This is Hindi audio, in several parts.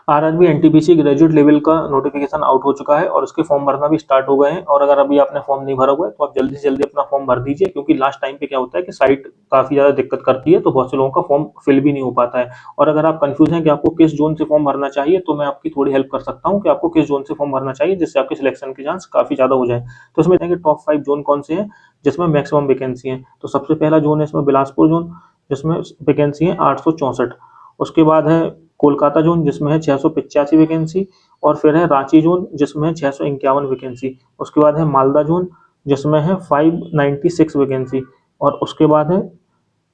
आरआरबी एनटीपीसी ग्रेजुएट लेवल का नोटिफिकेशन आउट हो चुका है और उसके फॉर्म भरना भी स्टार्ट हो गए हैं। और अगर अभी आपने फॉर्म नहीं भरा हुआ है तो आप जल्दी से जल्दी अपना फॉर्म भर दीजिए, क्योंकि लास्ट टाइम पे क्या होता है कि साइट काफी ज्यादा दिक्कत करती है, तो बहुत से लोगों का फॉर्म फिल भी नहीं हो पाता है। और अगर आप कंफ्यूज हैं कि आपको किस जोन से फॉर्म भरना चाहिए, तो मैं आपकी थोड़ी हेल्प कर सकता हूँ कि आपको किस जोन से फॉर्म भरना चाहिए जिससे आपके सिलेक्शन की चांस काफी ज्यादा हो जाए। तो इसमें देखेंगे टॉप 5 जोन कौन से हैं जिसमें मैक्सिमम वैकेंसी है। तो सबसे पहला जोन है इसमें बिलासपुर जोन, जिसमें वैकेंसी है 864। उसके बाद है कोलकाता जोन जिसमें है 685 वैकेंसी। और फिर है रांची जोन जिसमें है 651 वैकेंसी। उसके बाद है मालदा जोन जिसमें है 596 वैकेंसी। और उसके बाद है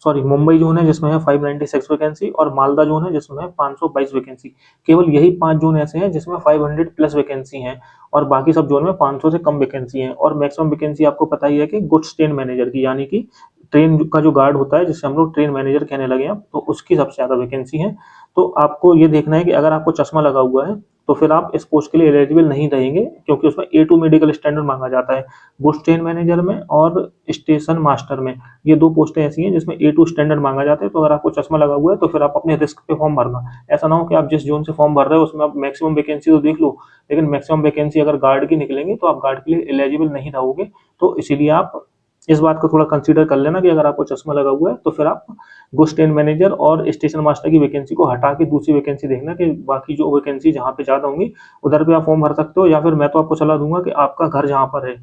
मुंबई जोन है जिसमें है 596 वैकेंसी, और मालदा जोन है जिसमें है 522 वैकेंसी। केवल यही 5 जोन ऐसे हैं जिसमें 500 प्लस वैकेंसी हैं, और बाकी सब जोन में 500 से कम वैकेंसी हैं। और मैक्सिमम वैकेंसी आपको पता ही है कि गुड्स ट्रेन मैनेजर की, यानी कि ट्रेन का जो गार्ड होता है जिसे हम लोग ट्रेन मैनेजर कहने लगे हैं, तो उसकी सबसे ज्यादा वैकेंसी है। तो आपको ये देखना है कि अगर आपको चश्मा लगा हुआ है तो फिर आप इस पोस्ट के लिए एलिजिबल नहीं रहेंगे, क्योंकि उसमें A2 मेडिकल स्टैंडर्ड मांगा जाता है गुड्स ट्रेन मैनेजर में और स्टेशन मास्टर में। ये 2 पोस्टें ऐसी हैं जिसमें A2 स्टैंडर्ड मांगा जाता है। तो अगर आपको चश्मा लगा हुआ है तो फिर आप अपने रिस्क पे फॉर्म भरना। ऐसा ना हो कि आप जिस जोन से फॉर्म भर रहे हो उसमें आप मैक्सिमम वैकेंसी तो देख लो, लेकिन मैक्सिमम वैकेंसी अगर गार्ड की निकलेंगी तो आप गार्ड के लिए एलिजिबल नहीं रहोगे। तो इसीलिए आप इस बात को थोड़ा कंसीडर कर लेना कि अगर आपको चश्मा लगा हुआ है तो फिर आप गुड्स ट्रेन मैनेजर और स्टेशन मास्टर की वैकेंसी को हटा के दूसरी वैकेंसी देखना, कि बाकी जो वैकेंसी जहाँ पे ज्यादा होंगी उधर पे आप फॉर्म भर सकते हो। या फिर मैं तो आपको सलाह दूंगा कि आपका घर जहाँ पर है,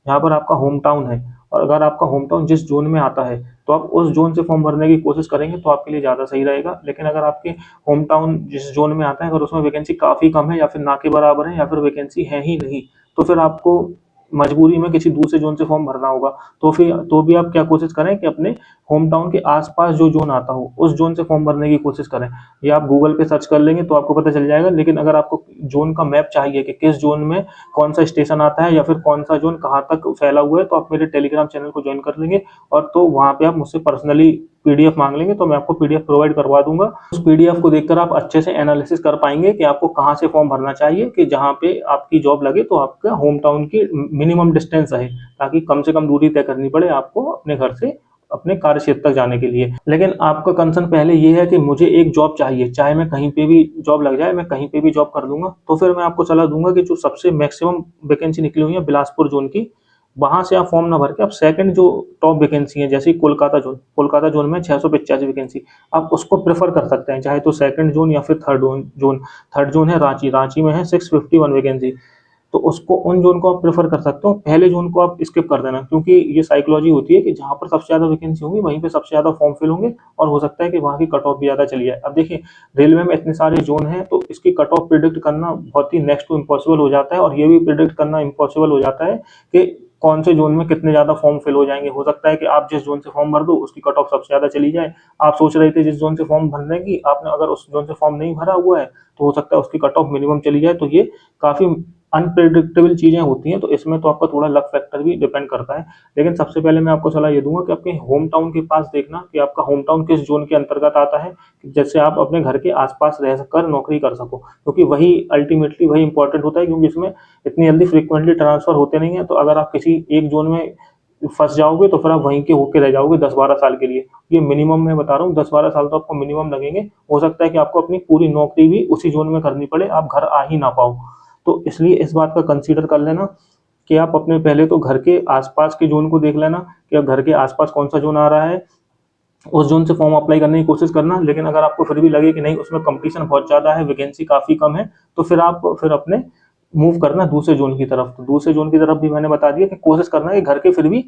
जहाँ पर आपका होम टाउन है, और अगर आपका होम टाउन जिस जोन में आता है तो आप उस जोन से फॉर्म भरने की कोशिश करेंगे तो आपके लिए ज्यादा सही रहेगा। लेकिन अगर आपके होम टाउन जिस जोन में आता है अगर उसमें वैकेंसी काफी कम है, या फिर ना के बराबर है, या फिर वैकेंसी है ही नहीं, तो फिर आपको मजबूरी में किसी दूसरे जोन से फॉर्म भरना होगा। तो भी आप क्या कोशिश करें कि अपने होम टाउन के आसपास जो जोन आता हो उस जोन से फॉर्म भरने की कोशिश करें। या आप गूगल पे सर्च कर लेंगे तो आपको पता चल जाएगा। लेकिन अगर आपको जोन का मैप चाहिए कि किस जोन में कौन सा स्टेशन आता है या फिर कौन सा जोन कहाँ तक फैला हुआ है, तो आप मेरे टेलीग्राम चैनल को ज्वाइन कर लेंगे, और तो वहाँ पे आप मुझसे पर्सनली पीडीएफ मांग लेंगे तो मैं आपको पीडीएफ प्रोवाइड करवा दूंगा। उस पीडीएफ को देखकर आप अच्छे से एनालिसिस कर पाएंगे कि आपको कहाँ से फॉर्म भरना चाहिए कि जहाँ पे आपकी जॉब लगे तो आपका होम टाउन की मिनिमम डिस्टेंस है, ताकि कम से कम दूरी तय करनी पड़े आपको अपने घर से अपने कार्य क्षेत्र तक जाने के लिए। लेकिन आपका कंसर्न पहले ये है कि मुझे एक जॉब चाहिए, चाहे मैं कहीं पे भी जॉब लग जाए, मैं कहीं पे भी जॉब कर लूंगा, तो फिर मैं आपको सलाह दूंगा कि जो सबसे मैक्सिमम वैकेंसी निकली हुई है बिलासपुर जोन की, वहां से आप फॉर्म ना भर के आप सेकंड जो टॉप वैकेंसी है, जैसे कोलकाता जोन में 685 वैकेंसी, आप उसको प्रेफर कर सकते हैं, चाहे तो सेकंड जोन या फिर थर्ड जोन। थर्ड जोन है रांची में है 651 वैकेंसी, तो उसको उन जोन को आप प्रेफर कर सकते हो। पहले जोन को आप स्किप कर देना, क्योंकि ये साइकोलॉजी होती है कि जहां पर सबसे ज्यादा वैकेंसी होंगी वहीं पे सबसे ज्यादा फॉर्म फिल होंगे, और हो सकता है कि वहां की कट ऑफ भी ज्यादा चली जाए। अब देखिए, रेलवे में इतने सारे जोन हैं तो इसकी कट ऑफ प्रिडिक्ट करना बहुत ही नेक्स्ट टू इम्पॉसिबल हो जाता है, और ये भी प्रिडिक्ट करना इम्पॉसिबल हो जाता है कि कौन से जोन में कितने ज्यादा फॉर्म फिल हो जाएंगे। हो सकता है कि आप जिस जोन से फॉर्म भर दो उसकी कट ऑफ सबसे ज्यादा चली जाए। आप सोच रहे थे जिस जोन से फॉर्म भरने की, आपने अगर उस जोन से फॉर्म नहीं भरा हुआ है तो हो सकता है उसकी कट ऑफ मिनिमम चली जाए। तो ये काफी अनप्रिडिक्टेबल चीजें होती हैं, तो इसमें तो आपका थोड़ा लक फैक्टर भी डिपेंड करता है। लेकिन सबसे पहले मैं आपको सलाह ये दूंगा कि आपके होम टाउन के पास देखना कि आपका होम टाउन किस जोन के अंतर्गत आता है, जिससे आप अपने घर के आसपास रह कर नौकरी कर सको, क्योंकि वही अल्टीमेटली वही इंपॉर्टेंट होता है, क्योंकि इसमें इतनी जल्दी फ्रिक्वेंटली ट्रांसफर होते नहीं है। तो अगर आप किसी एक जोन में फंस जाओगे तो फिर आप वहीं के होके रह जाओगे 10-12 साल के लिए। ये मिनिमम मैं बता रहा हूँ, 10-12 साल तो आपको मिनिमम लगेंगे। हो सकता है कि आपको अपनी पूरी नौकरी भी उसी जोन में करनी पड़े, आप घर आ ही ना पाओ। तो इसलिए इस बात का कंसीडर कर लेना कि आप अपने पहले तो घर के आसपास के जोन को देख लेना कि अब घर के आसपास कौन सा जोन आ रहा है, उस जोन से फॉर्म अप्लाई करने की कोशिश करना। लेकिन अगर आपको फिर भी लगे कि नहीं उसमें कंपटीशन बहुत ज्यादा है, वैकेंसी काफी कम है, तो फिर आप अपने मूव करना दूसरे जोन की तरफ। तो दूसरे जोन की तरफ भी मैंने बता दिया कि कोशिश करना है कि घर के फिर भी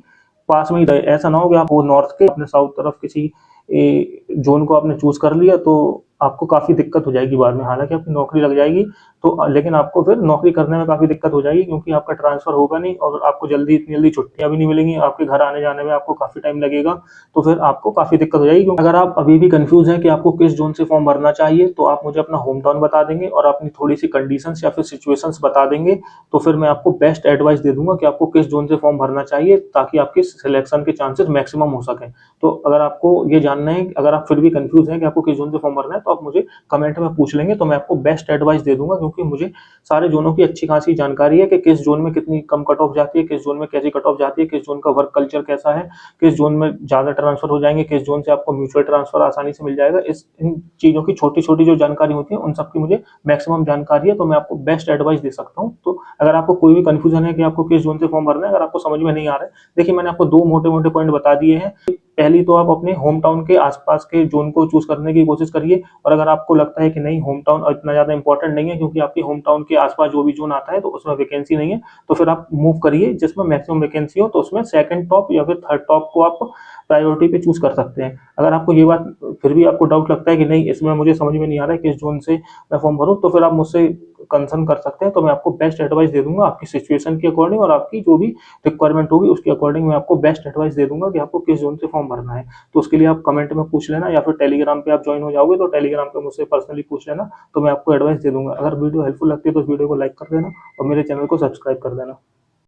पास में ही रहे। ऐसा ना हो कि आप वो नॉर्थ के अपने साउथ तरफ किसी जोन को आपने चूज कर लिया तो आपको काफी दिक्कत हो जाएगी बाद में। हालांकि आपकी नौकरी लग जाएगी तो, लेकिन आपको फिर नौकरी करने में काफी दिक्कत हो जाएगी, क्योंकि आपका ट्रांसफर होगा नहीं और आपको इतनी जल्दी छुट्टियां भी नहीं मिलेंगी, आपके घर आने जाने में आपको काफी टाइम लगेगा। तो फिर आपको काफी दिक्कत हो जाएगी। अगर आप अभी भी कंफ्यूज हैं कि आपको किस जोन से फॉर्म भरना चाहिए, तो आप मुझे अपना होम टाउन बता देंगे और अपनी थोड़ी सी कंडीशंस या फिर सिचुएशंस बता देंगे, तो फिर मैं आपको बेस्ट एडवाइस दे दूंगा कि आपको किस जोन से फॉर्म भरना चाहिए, ताकि आपके सिलेक्शन के चांसेस मैक्सिमम हो सके। तो अगर आपको ये जानना है, अगर आप फिर भी कंफ्यूज हैं कि आपको किस जोन से फॉर्म भरना है, तो आप मुझे कमेंट में पूछ लेंगे तो मैं आपको बेस्ट एडवाइस दे दूंगा, क्योंकि मुझे सारे जोनों की अच्छी खासी जानकारी है कि किस जोन में कितनी कम कट ऑफ जाती है, किस जोन में कैसी कट ऑफ जाती है, किस जोन का वर्क कल्चर कैसा है, किस जोन में ज्यादा ट्रांसफर हो जाएंगे, किस जोन से आपको म्यूचुअल ट्रांसफर आसानी से मिल जाएगा। इन चीजों की छोटी छोटी जो जानकारी होती है उन सबकी मुझे मैक्सिमम जानकारी है, तो मैं आपको बेस्ट एडवाइस दे सकता हूँ। तो अगर आपको कोई भी कंफ्यूजन है कि आपको किस जोन से फॉर्म भरना है, अगर आपको समझ में नहीं आ रहा है, देखिए मैंने आपको दो मोटे मोटे पॉइंट बता दिए हैं। पहली तो आप अपने होम टाउन के आसपास के जोन को चूज करने की कोशिश करिए, और अगर आपको लगता है कि नहीं होम टाउन इतना ज्यादा इंपॉर्टेंट नहीं है क्योंकि आपके होम टाउन के आसपास जो भी जोन आता है तो उसमें वैकेंसी नहीं है, तो फिर आप मूव करिए जिसमें मैक्सिमम वैकेंसी हो, तो उसमें सेकंड टॉप या फिर थर्ड टॉप को आप प्रायोरिटी पे चूज कर सकते हैं। अगर आपको ये बात फिर भी आपको डाउट लगता है कि नहीं इसमें मुझे समझ में नहीं आ रहा है किस जोन से मैं फॉर्म भरूं, तो फिर आप मुझसे कंसर्न कर सकते हैं, तो मैं आपको बेस्ट एडवाइस दे दूंगा आपकी सिचुएशन के अकॉर्डिंग, और आपकी जो भी रिक्वायरमेंट होगी उसके अकॉर्डिंग मैं आपको बेस्ट एडवाइस दे दूंगा कि आपको किस जोन से फॉर्म भरना है। तो उसके लिए आप कमेंट में पूछ लेना, या फिर टेलीग्राम पे आप ज्वाइन हो जाओगे तो टेलीग्राम पे मुझसे पर्सनली पूछ लेना, तो मैं आपको एडवाइस दे दूंगा। अगर वीडियो हेल्पफुल लगती है तो इस वीडियो को लाइक कर देना और मेरे चैनल को सब्सक्राइब कर देना।